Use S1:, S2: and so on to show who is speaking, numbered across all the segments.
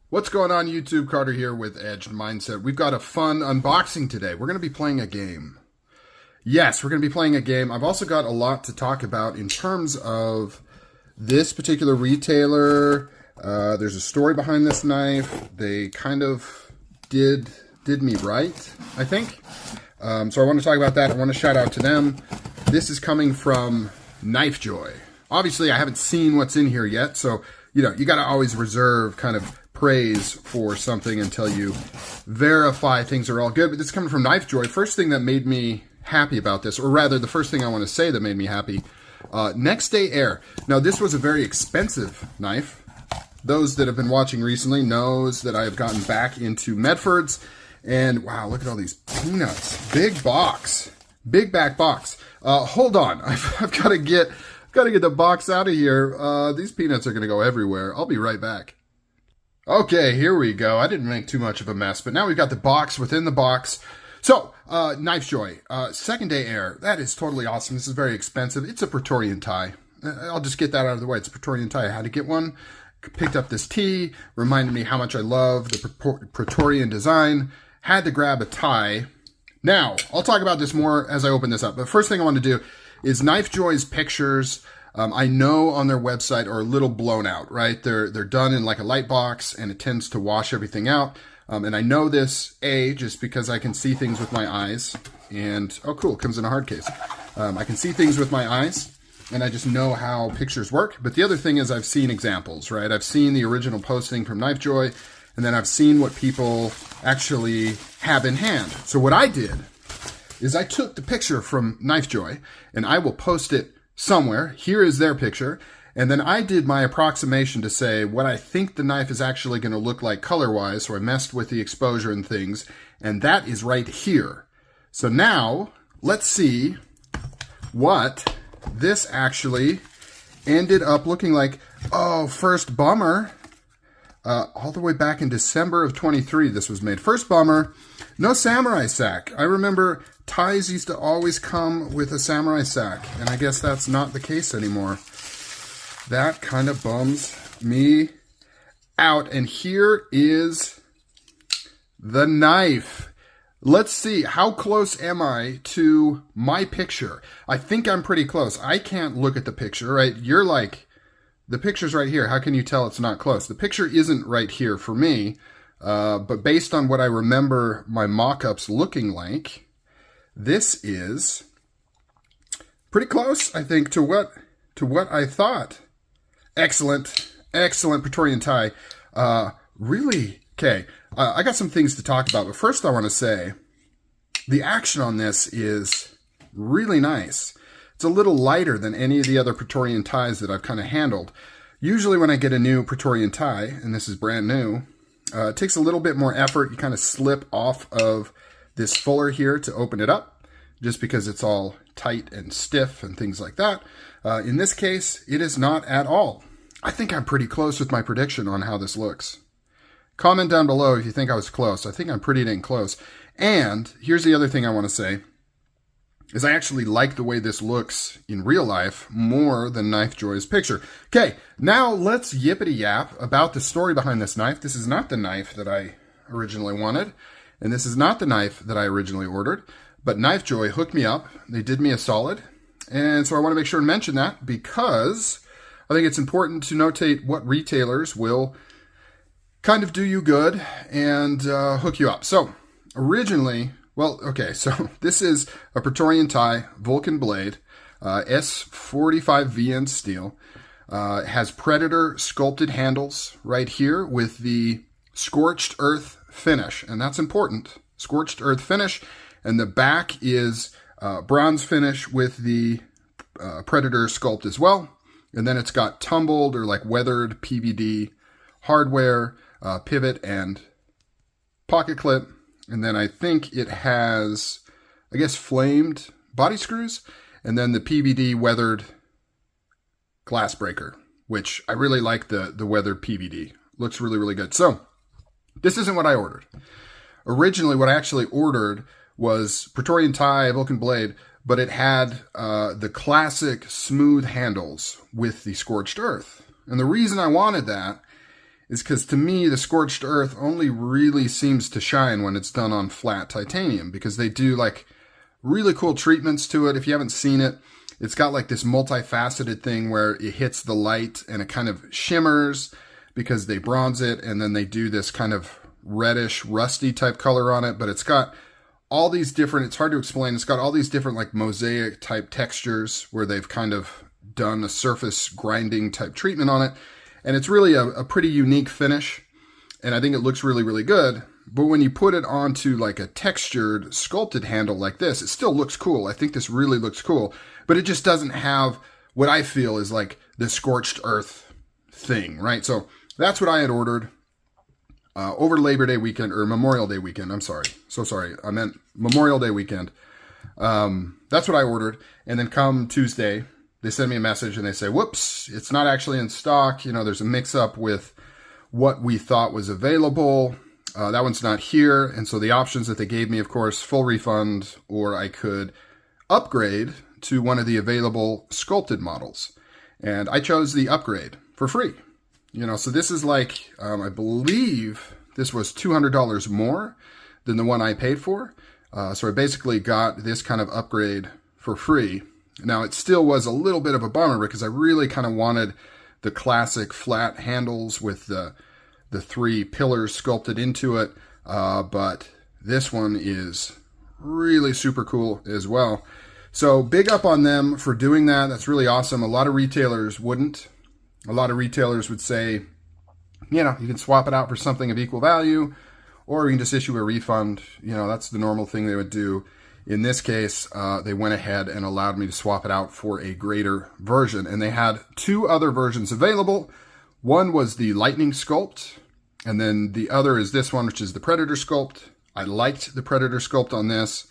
S1: What's going on YouTube? Carter here with Edged Mindset. We've got a fun unboxing today. We're going to be playing a game. Yes, we're going to be playing a game. I've also got a lot to talk about in terms of this particular retailer. There's a story behind this knife. They kind of did me right, I think. So I want to talk about that. I want to shout out to them. This is coming from Knife Joy. Obviously, I haven't seen what's in here yet, so you got to always reserve kind of praise for something until you verify things are all good. But this is coming from Knife Joy. First thing that made me happy about this, or rather the first thing I want to say that made me happy, Next Day Air. Now this was a very expensive knife. Those that have been watching recently knows that I have gotten back into Medfords, and wow, look at all these peanuts. Big box, big back box. Hold on, I've got to get the box out of here. These peanuts are going to go everywhere. I'll be right back. Okay, here we go. I didn't make too much of a mess, but now we've got the box within the box. So, Knife Joy, Second Day Air. That is totally awesome. This is very expensive. It's a Praetorian Ti. I'll just get that out of the way. It's a Praetorian Ti. I had to get one. Picked up this T. Reminded me how much I love the Praetorian design. Had to grab a tie. Now, I'll talk about this more as I open this up. But first thing I want to do is Knife Joy's pictures. I know on their website are a little blown out, right? They're done in like a light box and it tends to wash everything out. And I know this, just because I can see things with my eyes. And, oh cool, it comes in a hard case. I can see things with my eyes and I just know how pictures work. But the other thing is I've seen examples, right? I've seen the original posting from Knife Joy and then I've seen what people actually have in hand. So what I did is I took the picture from Knife Joy and I will post it somewhere. Here is their picture. And then I did my approximation to say what I think the knife is actually going to look like color-wise. So I messed with the exposure and things. And that is right here. So now let's see what this actually ended up looking like. Oh, first bummer. All the way back in December of 23, this was made. First bummer, no samurai sack. I remember ties used to always come with a samurai sack, and I guess that's not the case anymore. That kind of bums me out. And here is the knife. Let's see, how close am I to my picture? I think I'm pretty close. I can't look at the picture, right? You're like, the picture's right here. How can you tell it's not close? The picture isn't right here for me, but based on what I remember my mock-ups looking like, this is pretty close, I think, to what I thought. Excellent, excellent Praetorian Ti. Really, okay, I got some things to talk about, but first I want to say the action on this is really nice. It's a little lighter than any of the other Praetorian Tis that I've kind of handled. Usually when I get a new Praetorian Ti, and this is brand new, it takes a little bit more effort. You kind of slip off of this fuller here to open it up, just because it's all tight and stiff and things like that. In this case, it is not at all. I think I'm pretty close with my prediction on how this looks. Comment down below if you think I was close. I think I'm pretty dang close. And here's the other thing I want to say, is I actually like the way this looks in real life more than Knife Joy's picture. Okay, now let's yippity yap about the story behind this knife. This is not the knife that I originally wanted, and this is not the knife that I originally ordered, but Knife Joy hooked me up. They did me a solid, and so I want to make sure to mention that because I think it's important to notate what retailers will kind of do you good and hook you up. So originally, well, okay, so this is a Praetorian Ti Vulcan blade, S45 VN steel. It has Predator sculpted handles right here with the Scorched Earth finish, and that's important. Scorched Earth finish, and the back is bronze finish with the Predator sculpt as well. And then it's got tumbled or like weathered PVD hardware, pivot and pocket clip. And then I think it has, I guess, flamed body screws. And then the PVD weathered glass breaker, which I really like the weathered PVD. Looks really, really good. So this isn't what I ordered. Originally, what I actually ordered was Praetorian Ti Vulcan blade, but it had the classic smooth handles with the Scorched Earth. And the reason I wanted that is because to me, the Scorched Earth only really seems to shine when it's done on flat titanium, because they do like really cool treatments to it. If you haven't seen it, it's got like this multifaceted thing where it hits the light and it kind of shimmers because they bronze it, and then they do this kind of reddish, rusty type color on it. But it's got all these different, it's hard to explain, it's got all these different like mosaic type textures where they've kind of done a surface grinding type treatment on it. And it's really a pretty unique finish. And I think it looks really, really good. But when you put it onto like a textured, sculpted handle like this, it still looks cool. I think this really looks cool. But it just doesn't have what I feel is like the Scorched Earth thing, right? So that's what I had ordered over Labor Day weekend, or Memorial Day weekend. I'm sorry. So sorry. I meant Memorial Day weekend. That's what I ordered. And then come Tuesday, they send me a message and they say, whoops, it's not actually in stock. You know, there's a mix up with what we thought was available. That one's not here. And so the options that they gave me, of course, full refund, or I could upgrade to one of the available sculpted models. And I chose the upgrade for free. You know, so this is like, I believe this was $200 more than the one I paid for. So I basically got this kind of upgrade for free. Now, it still was a little bit of a bummer because I really kind of wanted the classic flat handles with the 3 pillars sculpted into it. But this one is really super cool as well. So big up on them for doing that. That's really awesome. A lot of retailers wouldn't. A lot of retailers would say, you know, you can swap it out for something of equal value, or you can just issue a refund. You know, that's the normal thing they would do. In this case, they went ahead and allowed me to swap it out for a greater version. And they had 2 other versions available. One was the Lightning Sculpt, and then the other is this one, which is the Predator Sculpt. I liked the Predator Sculpt on this.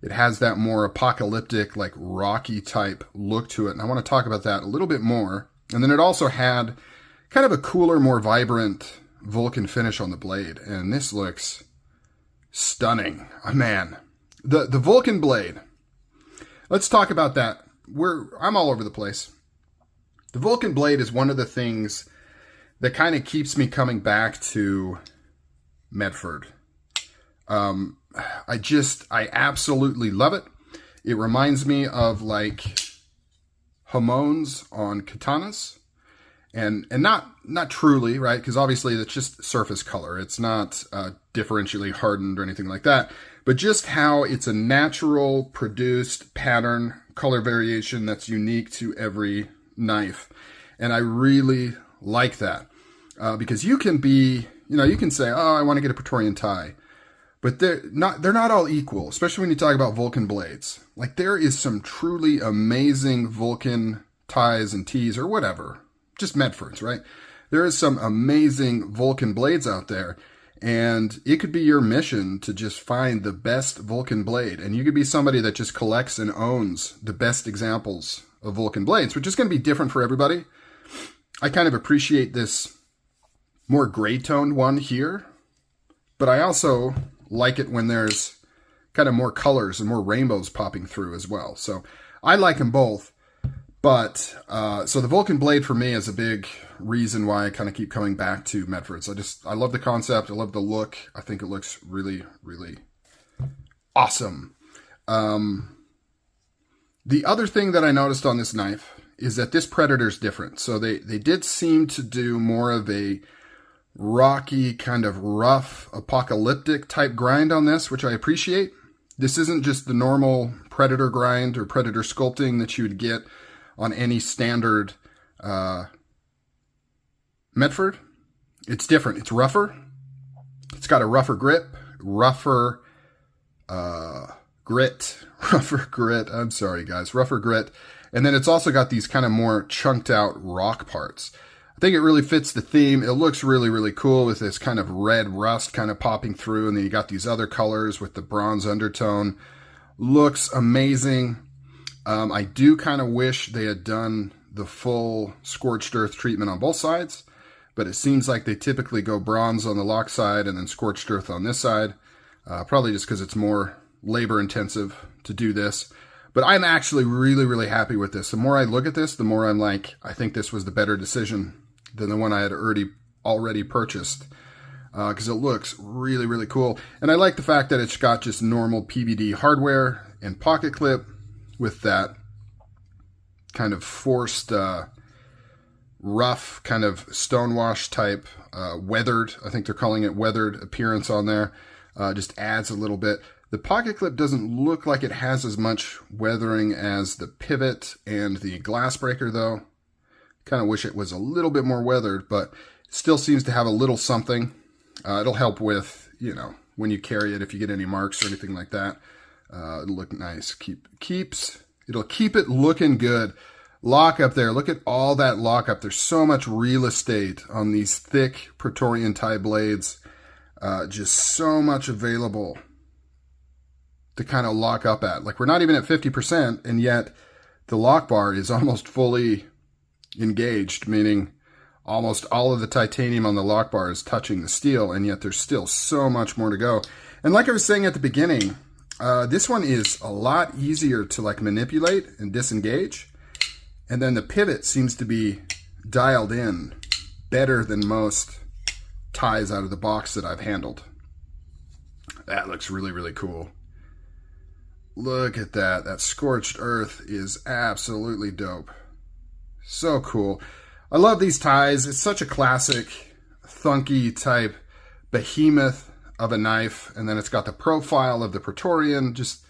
S1: It has that more apocalyptic, like rocky type look to it. And I want to talk about that a little bit more. And then it also had kind of a cooler, more vibrant Vulcan finish on the blade. And this looks stunning. Oh, man. The Vulcan blade. Let's talk about that. I'm all over the place. The Vulcan blade is one of the things that kind of keeps me coming back to Medford. I absolutely love it. It reminds me of like Hamones on katanas, and not truly, right? Because obviously that's just surface color. It's not differentially hardened or anything like that, but just how it's a natural produced pattern, color variation that's unique to every knife. And I really like that because you can be, you know, you can say, oh, I want to get a Praetorian Ti. But they're not all equal, especially when you talk about Vulcan blades. Like, there is some truly amazing Vulcan Tis and Ts, or whatever, just Medfords, right? There is some amazing Vulcan blades out there, and it could be your mission to just find the best Vulcan blade. And you could be somebody that just collects and owns the best examples of Vulcan blades, which is going to be different for everybody. I kind of appreciate this more gray-toned one here, but I also like it when there's kind of more colors and more rainbows popping through as well. So I like them both. But so the Vulcan blade for me is a big reason why I kind of keep coming back to Medfords. I love the concept. I love the look. I think it looks really, really awesome. The other thing that I noticed on this knife is that this Predator is different. So they did seem to do more of a rocky, kind of rough, apocalyptic type grind on this, which I appreciate. This isn't just the normal Predator grind or Predator sculpting that you would get on any standard Medford. It's different. It's rougher. It's got a rougher grip, rougher grit. I'm sorry, guys. Rougher grit. And then it's also got these kind of more chunked out rock parts. I think it really fits the theme. It looks really, really cool with this kind of red rust kind of popping through. And then you got these other colors with the bronze undertone. Looks amazing. I do kind of wish they had done the full Scorched Earth treatment on both sides. But it seems like they typically go bronze on the lock side and then Scorched Earth on this side. Probably just because it's more labor intensive to do this. But I'm actually really, really happy with this. The more I look at this, the more I'm like, I think this was the better decision than the one I had already already purchased because it looks really, really cool. And I like the fact that it's got just normal PVD hardware and pocket clip with that kind of forced, rough kind of stonewash type, weathered, I think they're calling it weathered appearance on there. Just adds a little bit. The pocket clip doesn't look like it has as much weathering as the pivot and the glass breaker though. Kind of wish it was a little bit more weathered, but it still seems to have a little something. It'll help with, you know, when you carry it, if you get any marks or anything like that. It'll look nice. It'll keep it looking good. Lock up there. Look at all that lock up. There's so much real estate on these thick Praetorian Ti blades. Just so much available to kind of lock up at. Like, we're not even at 50%, and yet the lock bar is almost fully engaged, meaning almost all of the titanium on the lock bar is touching the steel, and yet there's still so much more to go. And like I was saying at the beginning, this one is a lot easier to like manipulate and disengage. And then the pivot seems to be dialed in better than most ties out of the box that I've handled. That looks really, really cool. Look at that. That Scorched Earth is absolutely dope. So cool. I love these ties. It's such a classic, thunky type behemoth of a knife. And then it's got the profile of the Praetorian. Just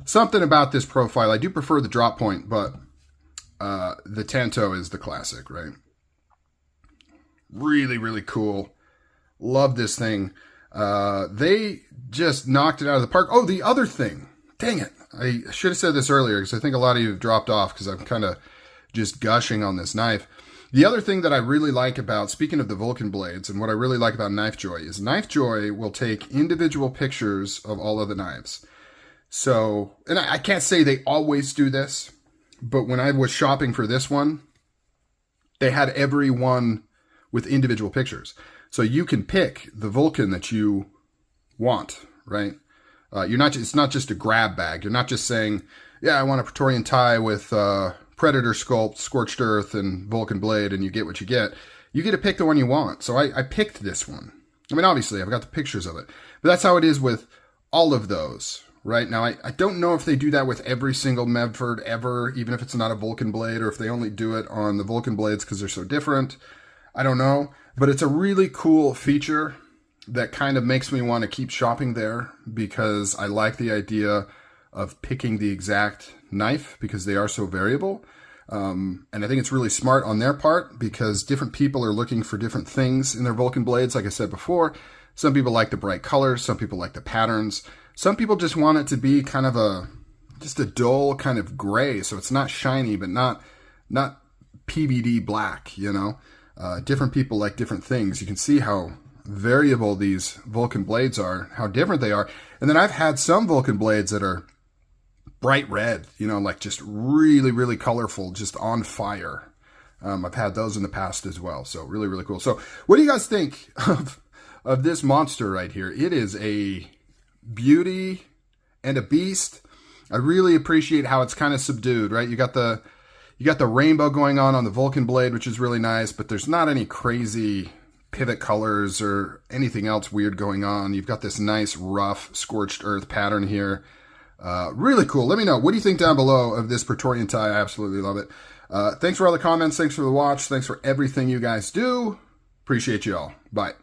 S1: something about this profile. I do prefer the drop point, but the Tanto is the classic, right? Really, really cool. Love this thing. They just knocked it out of the park. Oh, the other thing. Dang it. I should have said this earlier because I think a lot of you have dropped off because I'm kind of just gushing on this knife. The other thing that I really like about, speaking of the Vulcan blades, and what I really like about KnifeJoy is KnifeJoy will take individual pictures of all of the knives. So, and I can't say they always do this, but when I was shopping for this one, they had every one with individual pictures. So you can pick the Vulcan that you want, right? It's not just a grab bag. You're not just saying, yeah, I want a Praetorian Ti with Predator Sculpt, Scorched Earth, and Vulcan blade, and you get what you get. You get to pick the one you want. So I picked this one. I mean, obviously, I've got the pictures of it. But that's how it is with all of those, right? Now, I don't know if they do that with every single Medford ever, even if it's not a Vulcan blade, or if they only do it on the Vulcan blades because they're so different. I don't know. But it's a really cool feature that kind of makes me want to keep shopping there because I like the idea of picking the exact knife because they are so variable. And I think it's really smart on their part because different people are looking for different things in their Vulcan blades. Like I said before, some people like the bright colors, some people like the patterns. Some people just want it to be kind of just a dull kind of gray. So it's not shiny, but not PVD black, you know? Different people like different things. You can see how variable these Vulcan blades are, how different they are. And then I've had some Vulcan blades that are bright red, you know, like just really, really colorful, just on fire. I've had those in the past as well. So really, really cool. So what do you guys think of this monster right here? It is a beauty and a beast. I really appreciate how it's kind of subdued, right? You got the rainbow going on the Vulcan blade, which is really nice, but there's not any crazy pivot colors or anything else weird going on. You've got this nice rough Scorched Earth pattern here. Really cool. Let me know. What do you think down below of this Praetorian Ti? I absolutely love it. Thanks for all the comments. Thanks for the watch. Thanks for everything you guys do. Appreciate you all. Bye.